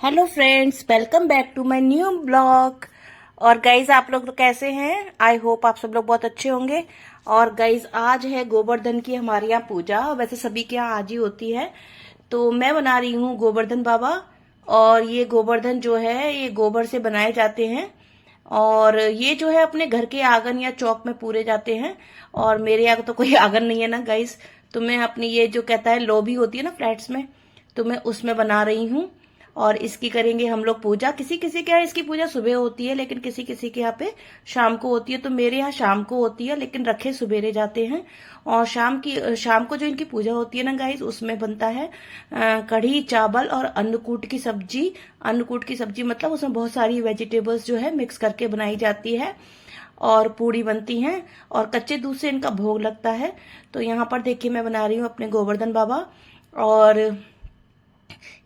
Hello friends, welcome back to my new blog. और guys आप लोग कैसे हैं? आई होप आप सब लोग बहुत अच्छे होंगे। और गाइज आज है गोवर्धन की हमारे यहाँ पूजा। वैसे सभी के यहाँ आज ही होती है, तो मैं बना रही हूँ गोवर्धन बाबा। और ये गोवर्धन जो है ये गोबर से बनाए जाते हैं। और ये जो है अपने घर के आंगन या चौक में पूरे जाते हैं। और मेरे यहाँ तो कोई आंगन नहीं है ना गाइज, तो मैं अपनी ये जो कहता है लॉबी होती है ना फ्लैट्स में, तो मैं उसमें बना रही हूँ। और इसकी करेंगे हम लोग पूजा। किसी किसी के यहाँ इसकी पूजा सुबह होती है, लेकिन किसी किसी के यहाँ पे शाम को होती है। तो मेरे यहाँ शाम को होती है, लेकिन रखे सुबेरे जाते हैं। और शाम को जो इनकी पूजा होती है ना गाइस, उसमें बनता है कढ़ी चावल और अन्नकूट की सब्जी। अन्नकूट की सब्जी मतलब उसमें बहुत सारी वेजिटेबल्स जो है मिक्स करके बनाई जाती है। और पूड़ी बनती हैं और कच्चे दूध से इनका भोग लगता है। तो यहाँ पर देखिए मैं बना रही हूँ अपने गोवर्धन बाबा। और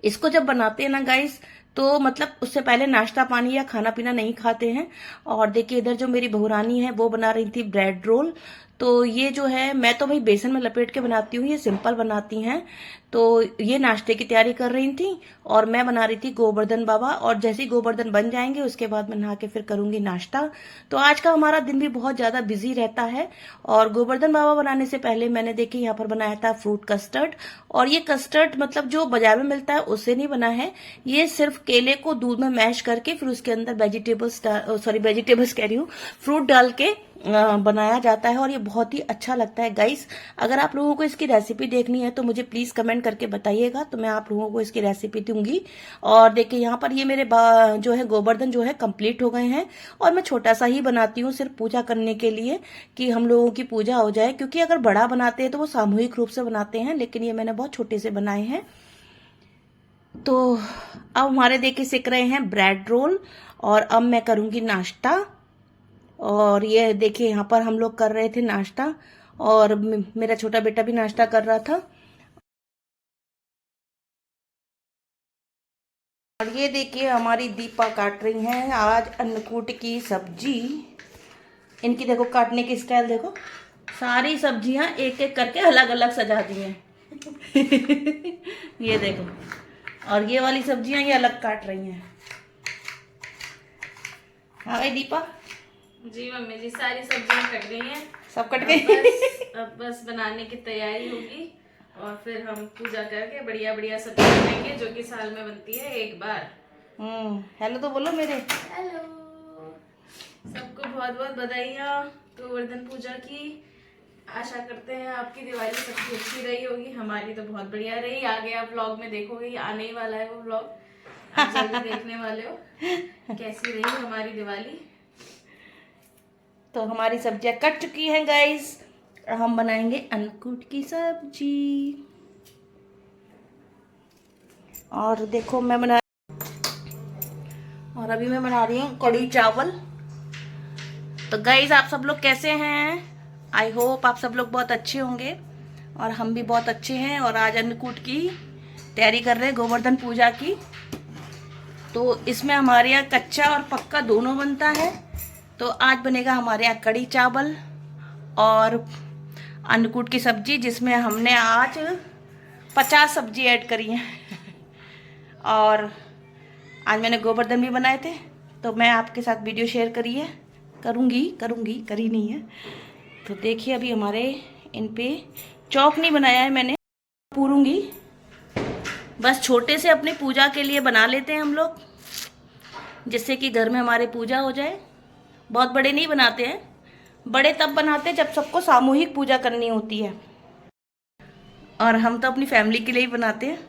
इसको जब बनाते हैं ना गाइस, तो मतलब उससे पहले नाश्ता पानी या खाना पीना नहीं खाते हैं। और देखिए इधर जो मेरी बहुरानी है वो बना रही थी ब्रेड रोल। तो ये जो है मैं तो भाई बेसन में लपेट के बनाती हूँ, ये सिंपल बनाती हैं। तो ये नाश्ते की तैयारी कर रही थी और मैं बना रही थी गोवर्धन बाबा। और जैसे ही गोवर्धन बन जाएंगे उसके बाद मैं नहा के फिर करूंगी नाश्ता। तो आज का हमारा दिन भी बहुत ज्यादा बिजी रहता है। और गोवर्धन बाबा बनाने से पहले मैंने देखी यहाँ पर बनाया था फ्रूट कस्टर्ड। और ये कस्टर्ड मतलब जो बाजार में मिलता है उससे नहीं बना है, ये सिर्फ केले को दूध में मैश करके फिर उसके अंदर वेजिटेबल्स कह रही हूँ, फ्रूट डाल के बनाया जाता है। और ये बहुत ही अच्छा लगता है गाइस। अगर आप लोगों को इसकी रेसिपी देखनी है तो मुझे प्लीज कमेंट करके बताइएगा, तो मैं आप लोगों को इसकी रेसिपी दूंगी। और देखिए यहाँ पर ये मेरे जो है गोवर्धन जो है कंप्लीट हो गए हैं। और मैं छोटा सा ही बनाती हूँ सिर्फ पूजा करने के लिए, कि हम लोगों की पूजा हो जाए। क्योंकि अगर बड़ा बनाते हैं तो वो सामूहिक रूप से बनाते हैं, लेकिन ये मैंने बहुत छोटे से बनाए हैं। तो अब हमारे देखिए सिक रहे हैं ब्रेड रोल। और अब मैं करूंगी नाश्ता। और ये देखिए यहाँ पर हम लोग कर रहे थे नाश्ता, और मेरा छोटा बेटा भी नाश्ता कर रहा था। और ये देखिए हमारी दीपा काट रही हैं आज अन्नकूट की सब्जी। इनकी देखो काटने की स्टाइल देखो, सारी सब्जियां एक एक करके अलग अलग सजा दी हैं। ये देखो, और ये वाली सब्जियां ये अलग काट रही हैं। हाँ भाई दीपा। जी मम्मी जी, सारी सब्जियां कट गई हैं। सब कट गई। अब बस बनाने की तैयारी होगी और फिर हम पूजा करके बढ़िया बढ़िया सब्जी बनाएंगे, जो कि साल में बनती है एक बार। हेलो तो बोलो मेरे। हेलो, सबको बहुत बहुत बधाइयाँ गोवर्धन पूजा की। आशा करते हैं आपकी दिवाली सबकी अच्छी रही होगी, हमारी तो बहुत बढ़िया रही। आगे आप व्लॉग में देखोगे, आने ही वाला है वो व्लॉग, आप जल्दी देखने वाले हो कैसी रही हमारी दिवाली। तो हमारी सब्जियां कट चुकी हैं गाइस, हम बनाएंगे अन्नकूट की सब्जी। और देखो मैं बना, और अभी मैं बना रही हूँ कढ़ी चावल। तो गाइस आप सब लोग कैसे हैं? आई होप आप सब लोग बहुत अच्छे होंगे, और हम भी बहुत अच्छे हैं। और आज अन्नकूट की तैयारी कर रहे हैं, गोवर्धन पूजा की। तो इसमें हमारे यहाँ कच्चा और पक्का दोनों बनता है। तो आज बनेगा हमारे यहाँ कढ़ी चावल और अन्नकूट की सब्जी, जिसमें हमने आज 50 सब्जी ऐड करी है। और आज मैंने गोवर्धन भी बनाए थे, तो मैं आपके साथ वीडियो शेयर करूँगी, करी नहीं है। तो देखिए अभी हमारे इन पे चौक नहीं बनाया है मैंने, पूरूंगी। बस छोटे से अपनी पूजा के लिए बना लेते हैं हम लोग, जिससे कि घर में हमारे पूजा हो जाए। बहुत बड़े नहीं बनाते हैं, बड़े तब बनाते हैं जब सबको सामूहिक पूजा करनी होती है। और हम तो अपनी फैमिली के लिए ही बनाते हैं,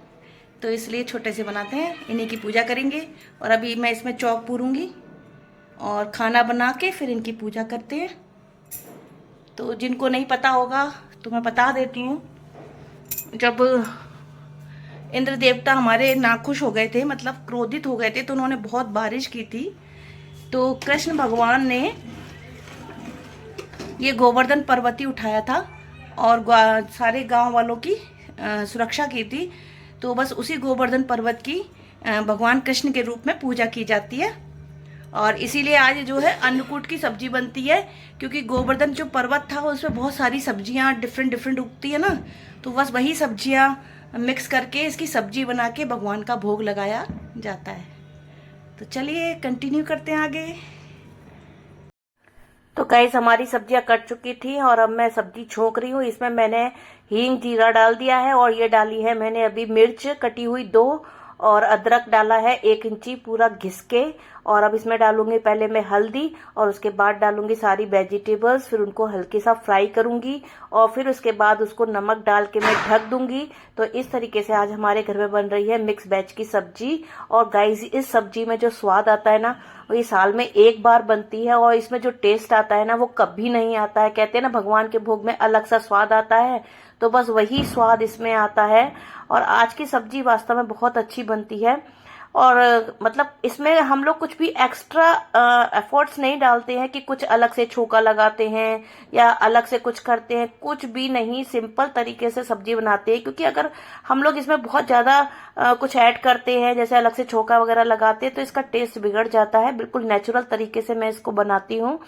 तो इसलिए छोटे से बनाते हैं। इन्हीं की पूजा करेंगे। और अभी मैं इसमें चौक पूरूंगी और खाना बना के फिर इनकी पूजा करते हैं। तो जिनको नहीं पता होगा तो मैं बता देती हूँ। जब इंद्र देवता हमारे नाखुश हो गए थे, मतलब क्रोधित हो गए थे, तो उन्होंने बहुत बारिश की थी। तो कृष्ण भगवान ने ये गोवर्धन पर्वत ही उठाया था और सारे गांव वालों की सुरक्षा की थी। तो बस उसी गोवर्धन पर्वत की भगवान कृष्ण के रूप में पूजा की जाती है। और इसीलिए आज जो है अन्नकूट की सब्जी बनती है, क्योंकि गोवर्धन जो पर्वत था उसमें बहुत सारी सब्जियां डिफरेंट डिफरेंट उगती है ना, तो बस वही सब्जियां मिक्स करके इसकी सब्जी बना के भगवान का भोग लगाया जाता है। तो चलिए कंटिन्यू करते हैं आगे। तो गाइस हमारी सब्जियां कट चुकी थी और अब मैं सब्जी छोंक रही हूँ। इसमें मैंने हींग जीरा डाल दिया है और ये डाली है मैंने अभी मिर्च कटी हुई 2 और अदरक डाला है 1 इंची पूरा घिस के। और अब इसमें डालूंगी पहले मैं हल्दी और उसके बाद डालूंगी सारी वेजिटेबल्स, फिर उनको हल्के सा फ्राई करूंगी और फिर उसके बाद उसको नमक डाल के मैं ढक दूंगी। तो इस तरीके से आज हमारे घर में बन रही है मिक्स वेज की सब्जी। और गाइस इस सब्जी में जो स्वाद आता है ना वो ये साल में एक बार बनती है और इसमें जो टेस्ट आता है ना वो कभी नहीं आता है। कहते हैं ना भगवान के भोग में अलग सा स्वाद आता है, तो बस वही स्वाद इसमें आता है। और आज की सब्जी वास्तव में बहुत अच्छी बनती है और मतलब इसमें हम लोग कुछ भी एक्स्ट्रा एफर्ट्स नहीं डालते हैं कि कुछ अलग से छोका लगाते हैं या अलग से कुछ करते हैं, कुछ भी नहीं। सिंपल तरीके से सब्जी बनाते हैं, क्योंकि अगर हम लोग इसमें बहुत ज्यादा कुछ ऐड करते हैं जैसे अलग से छोका वगैरह लगाते हैं तो इसका टेस्ट बिगड़ जाता है। बिल्कुल नेचुरल तरीके से मैं इसको बनाती हूँ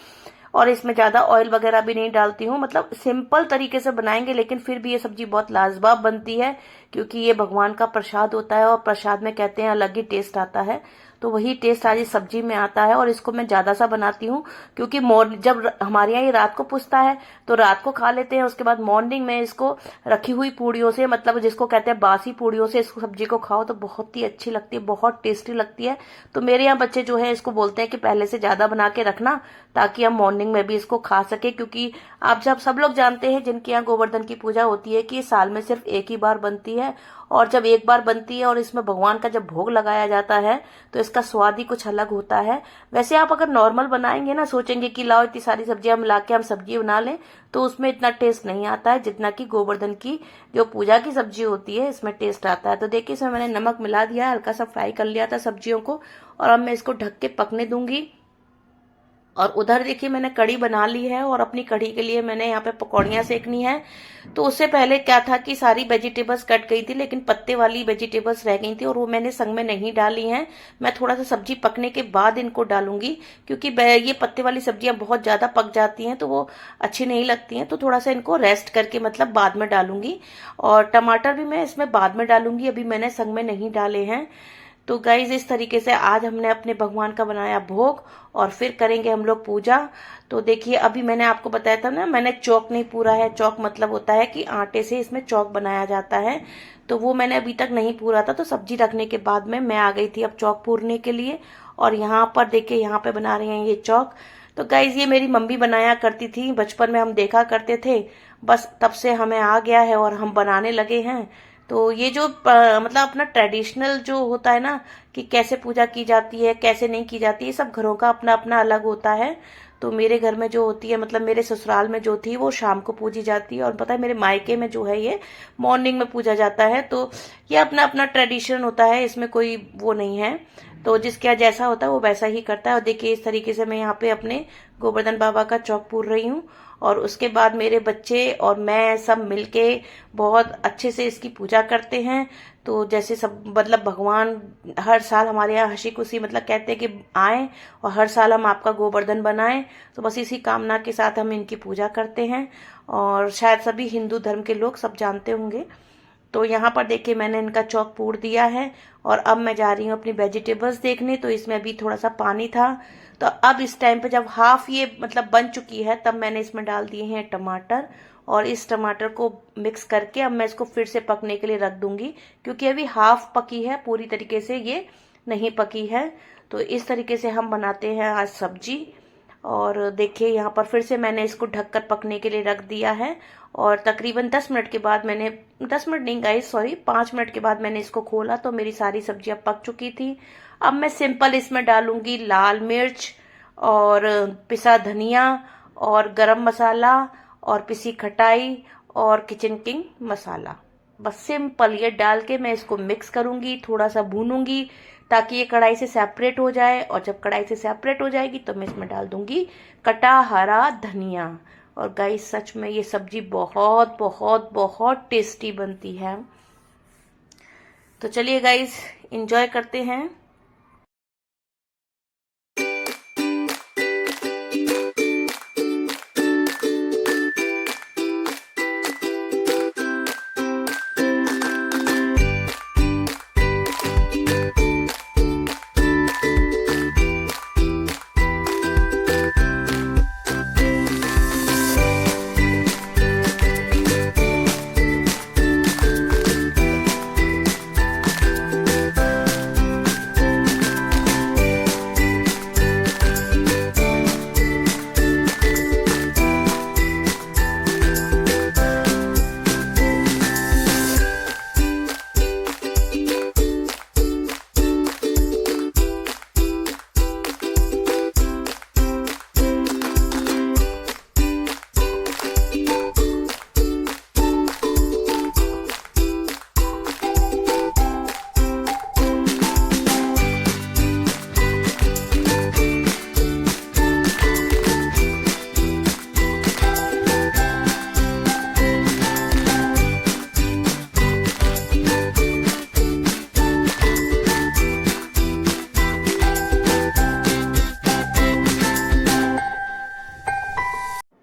और इसमें ज्यादा ऑयल वगैरह भी नहीं डालती हूँ। मतलब सिंपल तरीके से बनाएंगे लेकिन फिर भी ये सब्जी बहुत लाजवाब बनती है, क्योंकि ये भगवान का प्रसाद होता है और प्रसाद में कहते हैं अलग ही टेस्ट आता है। तो वही टेस्ट आज इस सब्जी में आता है और इसको मैं ज्यादा सा बनाती हूँ क्योंकि जब हमारे यहाँ ये रात को पुछता है तो रात को खा लेते हैं। उसके बाद मॉर्निंग में इसको रखी हुई पूड़ियों से, मतलब जिसको कहते हैं बासी पूड़ियों से, इस सब्जी को खाओ तो बहुत ही अच्छी लगती है, बहुत टेस्टी लगती है। तो मेरे यहाँ बच्चे जो है इसको बोलते हैं कि पहले से ज्यादा बना के रखना ताकि हम मॉर्निंग में भी इसको खा सके। क्योंकि आप जब सब लोग जानते हैं जिनके यहाँ गोवर्धन की पूजा होती है कि ये साल में सिर्फ एक ही बार बनती है और जब एक बार बनती है और इसमें भगवान का जब भोग लगाया जाता है तो इसका स्वाद ही कुछ अलग होता है। वैसे आप अगर नॉर्मल बनाएंगे ना, सोचेंगे कि लाओ इतनी सारी सब्जियां मिला के हम सब्जी बना लें, तो उसमें इतना टेस्ट नहीं आता है जितना कि गोवर्धन की जो पूजा की सब्जी होती है इसमें टेस्ट आता है। तो देखिए इसमें मैंने नमक मिला दिया है, हल्का सा फ्राई कर लिया था सब्जियों को और अब मैं इसको ढक के पकने दूंगी। और उधर देखिए मैंने कढ़ी बना ली है और अपनी कढ़ी के लिए मैंने यहाँ पे पकौड़ियाँ सेकनी है। तो उससे पहले क्या था कि सारी वेजिटेबल्स कट गई थी लेकिन पत्ते वाली वेजिटेबल्स रह गई थी और वो मैंने संग में नहीं डाली हैं। मैं थोड़ा सा सब्जी पकने के बाद इनको डालूंगी, क्योंकि ये पत्ते वाली सब्जियां बहुत ज्यादा पक जाती हैं तो वो अच्छी नहीं लगती हैं। तो थोड़ा सा इनको रेस्ट करके मतलब बाद में डालूंगी। और टमाटर भी मैं इसमें बाद में डालूंगी, अभी मैंने संग में नहीं डाले हैं। तो गाइज इस तरीके से आज हमने अपने भगवान का बनाया भोग और फिर करेंगे हम लोग पूजा। तो देखिए अभी मैंने आपको बताया था ना, मैंने चौक नहीं पूरा है। चौक मतलब होता है कि आटे से इसमें चौक बनाया जाता है, तो वो मैंने अभी तक नहीं पूरा था। तो सब्जी रखने के बाद में मैं आ गई थी अब चौक पूरने के लिए। और यहाँ पर देखिए यहाँ पे बना रहे हैं ये चौक। तो गाइज ये मेरी मम्मी बनाया करती थी, बचपन में हम देखा करते थे, बस तब से हमें आ गया है और हम बनाने लगे हैं। तो ये जो मतलब अपना ट्रेडिशनल जो होता है ना कि कैसे पूजा की जाती है कैसे नहीं की जाती है, सब घरों का अपना अपना अलग होता है। तो मेरे घर में जो होती है, मतलब मेरे ससुराल में जो थी वो शाम को पूजी जाती है और पता है मेरे मायके में जो है ये मॉर्निंग में पूजा जाता है। तो ये अपना अपना ट्रेडिशन होता है, इसमें कोई वो नहीं है। तो जिसके यहाँ जैसा होता है वो वैसा ही करता है। और देखिए इस तरीके से मैं यहाँ पे अपने गोवर्धन बाबा का चौक पूर रही हूँ और उसके बाद मेरे बच्चे और मैं सब मिलके बहुत अच्छे से इसकी पूजा करते हैं। तो जैसे सब मतलब भगवान हर साल हमारे यहाँ हंसी खुशी मतलब कहते हैं कि आए और हर साल हम आपका गोवर्धन बनाएं, तो बस इसी कामना के साथ हम इनकी पूजा करते हैं। और शायद सभी हिंदू धर्म के लोग सब जानते होंगे। तो यहाँ पर देखिए मैंने इनका चौक पूर दिया है और अब मैं जा रही हूँ अपनी वेजिटेबल्स देखने। तो इसमें अभी थोड़ा सा पानी था, तो अब इस टाइम पे जब हाफ ये मतलब बन चुकी है तब मैंने इसमें डाल दिए हैं टमाटर। और इस टमाटर को मिक्स करके अब मैं इसको फिर से पकने के लिए रख दूंगी, क्योंकि अभी हाफ पकी है, पूरी तरीके से ये नहीं पकी है। तो इस तरीके से हम बनाते हैं आज सब्जी। और देखिए यहाँ पर फिर से मैंने इसको ढककर पकने के लिए रख दिया है और तकरीबन 10 मिनट के बाद मैंने 10 मिनट नहीं गाइस सॉरी 5 मिनट के बाद मैंने इसको खोला तो मेरी सारी सब्जियां पक चुकी थी। अब मैं सिंपल इसमें डालूंगी लाल मिर्च और पिसा धनिया और गरम मसाला और पिसी खटाई और किचन किंग मसाला। बस सिंपल ये डाल के मैं इसको मिक्स करूंगी, थोड़ा सा भूनूंगी ताकि ये कढ़ाई से सेपरेट हो जाए। और जब कढ़ाई से सेपरेट हो जाएगी तो मैं इसमें डाल दूंगी कटा हरा धनिया। और गाइस सच में ये सब्जी बहुत बहुत बहुत टेस्टी बनती है। तो चलिए गाइस एंजॉय करते हैं।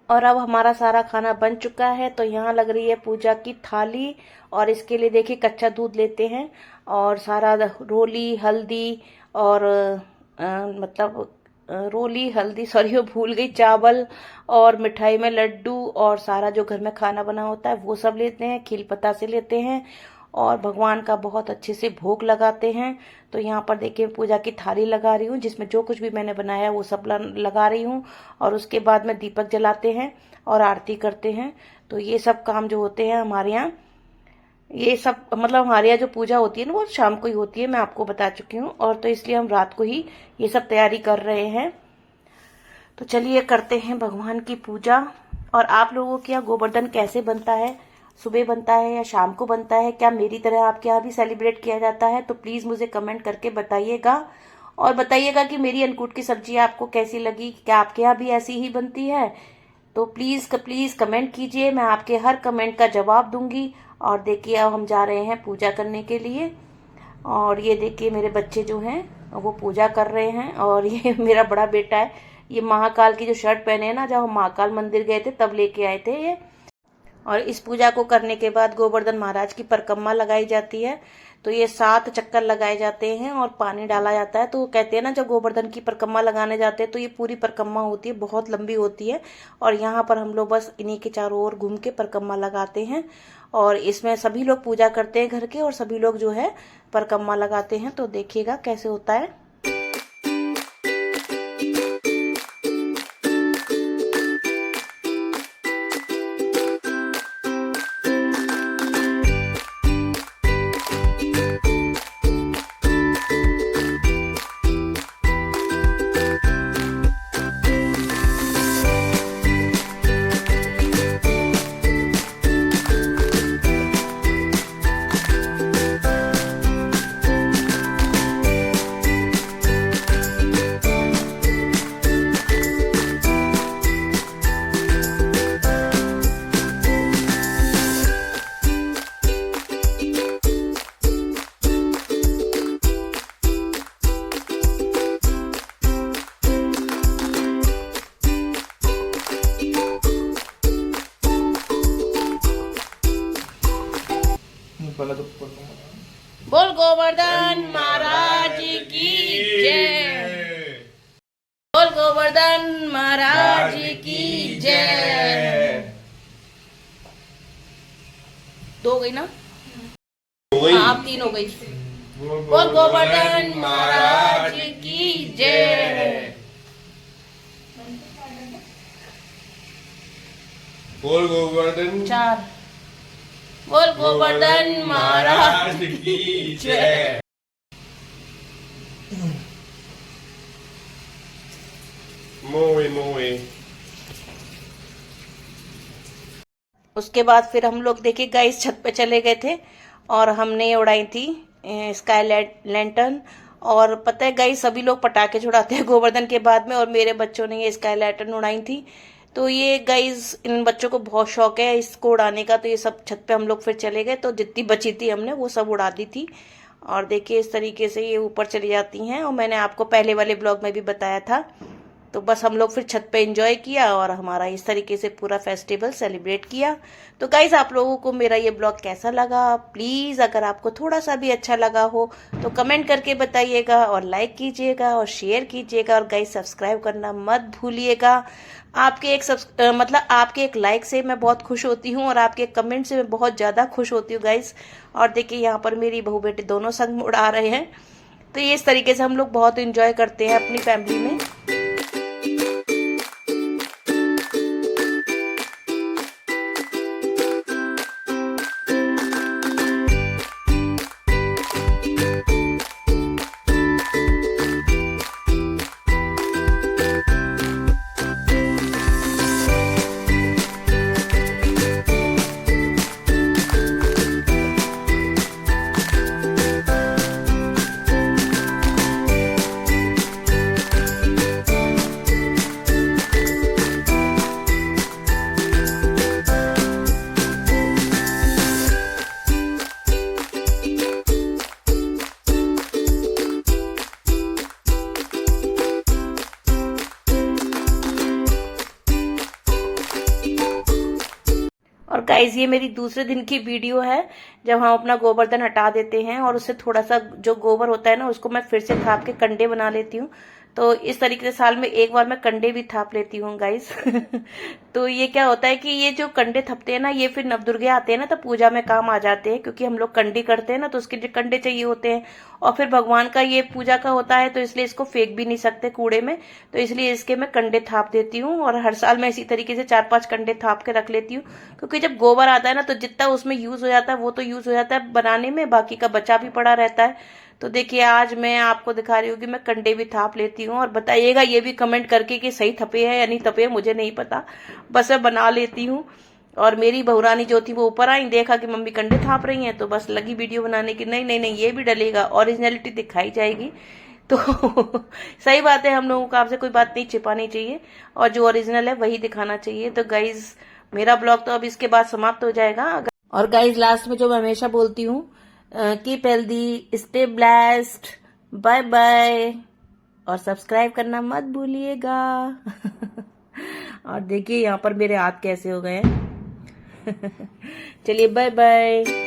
और अब हमारा सारा खाना बन चुका है। तो यहाँ लग रही है पूजा की थाली, और इसके लिए देखिए कच्चा दूध लेते हैं और सारा रोली हल्दी और रोली हल्दी सॉरी वो भूल गई, चावल और मिठाई में लड्डू और सारा जो घर में खाना बना होता है वो सब लेते हैं, खील पत्ता से लेते हैं और भगवान का बहुत अच्छे से भोग लगाते हैं। तो यहाँ पर देखिए पूजा की थाली लगा रही हूँ, जिसमें जो कुछ भी मैंने बनाया वो सब लगा रही हूँ। और उसके बाद में दीपक जलाते हैं और आरती करते हैं। तो ये सब काम जो होते हैं हमारे यहाँ, ये सब मतलब हमारे यहाँ जो पूजा होती है ना वो शाम को ही होती है, मैं आपको बता चुकी हूँ। और तो इसलिए हम रात को ही ये सब तैयारी कर रहे हैं। तो चलिए करते हैं भगवान की पूजा। और आप लोगों के यहाँ गोवर्धन कैसे बनता है, सुबह बनता है या शाम को बनता है, क्या मेरी तरह आपके यहाँ भी सेलिब्रेट किया जाता है? तो प्लीज़ मुझे कमेंट करके बताइएगा। और बताइएगा कि मेरी अन्नकूट की सब्जी आपको कैसी लगी, क्या आपके यहाँ भी ऐसी ही बनती है? तो प्लीज़ कमेंट कीजिए, मैं आपके हर कमेंट का जवाब दूंगी। और देखिए अब हम जा रहे हैं पूजा करने के लिए। और ये देखिए मेरे बच्चे जो हैं वो पूजा कर रहे हैं। और ये मेरा बड़ा बेटा है, ये महाकाल की जो शर्ट पहने हैं ना, जब हम महाकाल मंदिर गए थे तब लेके आए थे ये। और इस पूजा को करने के बाद गोवर्धन महाराज की परिक्रमा लगाई जाती है। तो ये 7 चक्कर लगाए जाते हैं और पानी डाला जाता है। तो कहते हैं ना जब गोवर्धन की परिक्रमा लगाने जाते हैं तो ये पूरी परिक्रमा होती है, बहुत लंबी होती है। और यहाँ पर हम लोग बस इन्हीं के चारों ओर घूम के परिक्रमा लगाते हैं। और इसमें सभी लोग पूजा करते हैं घर के, और सभी लोग जो है परिक्रमा लगाते हैं। तो देखिएगा कैसे होता है। बोल गोवर्धन महाराज की जय, बोल गोवर्धन महाराज की जय। 2 हो गई ना? हाँ अब 3 हो गई। बोल गोवर्धन महाराज की जय। बोल गोवर्धन 4। बोल गोवर्धन महाराज की जय। मोए मोए। उसके बाद फिर हम लोग देखिए गाइस छत पे चले गए थे और हमने उड़ाई थी स्काई लैंटर्न। और पता है गाइस सभी लोग पटाखे छुड़ाते हैं गोवर्धन के बाद में, और मेरे बच्चों ने ये स्काई लैंटर्न उड़ाई थी। तो ये गाइस इन बच्चों को बहुत शौक है इसको उड़ाने का। तो ये सब छत पे हम लोग फिर चले गए, तो जितनी बची थी हमने वो सब उड़ा दी थी। और देखिए इस तरीके से ये ऊपर चली जाती हैं, और मैंने आपको पहले वाले ब्लॉग में भी बताया था। तो बस हम लोग फिर छत पे एंजॉय किया और हमारा इस तरीके से पूरा फेस्टिवल सेलिब्रेट किया। तो गाइज आप लोगों को मेरा ये ब्लॉग कैसा लगा, प्लीज़ अगर आपको थोड़ा सा भी अच्छा लगा हो तो कमेंट करके बताइएगा, और लाइक कीजिएगा और शेयर कीजिएगा। और गाइज सब्सक्राइब करना मत भूलिएगा। आपके एक लाइक से मैं बहुत खुश होती हूँ, और आपके कमेंट से मैं बहुत ज़्यादा खुश होती हूँ गाइज। और देखिए यहाँ पर मेरी बहू बेटे दोनों संग उड़ा रहे हैं। तो ये इस तरीके से हम लोग बहुत इंजॉय करते हैं अपनी फैमिली में। और गाइज ये मेरी दूसरे दिन की वीडियो है जब हम अपना गोवर्धन हटा देते हैं और उससे थोड़ा सा जो गोबर होता है ना उसको मैं फिर से थाप के कंडे बना लेती हूँ। तो इस तरीके से साल में एक बार मैं कंडे भी थाप लेती हूँ गाइज। तो ये क्या होता है कि ये जो कंडे थपते हैं ना ये फिर नवदुर्गे आते हैं ना तो पूजा में काम आ जाते हैं, क्योंकि हम लोग कंडी करते हैं ना तो उसके जो कंडे चाहिए होते हैं। और फिर भगवान का ये पूजा का होता है तो इसलिए इसको फेंक भी नहीं सकते कूड़े में, तो इसलिए इसके मैं कंडे थाप देती हूँ। और हर साल मैं इसी तरीके से 4-5 कंडे थाप के रख लेती हूँ, क्योंकि जब गोबर आता है ना तो जितना उसमें यूज हो जाता है वो तो यूज हो जाता है बनाने में, बाकी का बचा भी पड़ा रहता है। तो देखिए आज मैं आपको दिखा रही हूँ कि मैं कंडे भी थाप लेती हूँ। और बताइएगा ये भी कमेंट करके कि सही थपे है या नहीं थपे, मुझे नहीं पता, बस मैं बना लेती हूँ। और मेरी बहुरानी जो थी वो ऊपर आई, देखा कि मम्मी कंडे थाप रही हैं तो बस लगी वीडियो बनाने की, नहीं नहीं नहीं ये भी डलेगा, ओरिजिनलिटी दिखाई जाएगी। तो सही बात है, हम लोगों को आपसे कोई बात नहीं छिपानी चाहिए और जो ओरिजिनल है वही दिखाना चाहिए। तो गाइज मेरा ब्लॉग तो अब इसके बाद समाप्त हो जाएगा। और गाइज लास्ट में जो मैं हमेशा बोलती हूँ, keep healthy, stay blessed, bye bye, और सब्सक्राइब करना मत भूलिएगा। और देखिए यहाँ पर मेरे हाथ कैसे हो गए हैं। चलिए बाय बाय।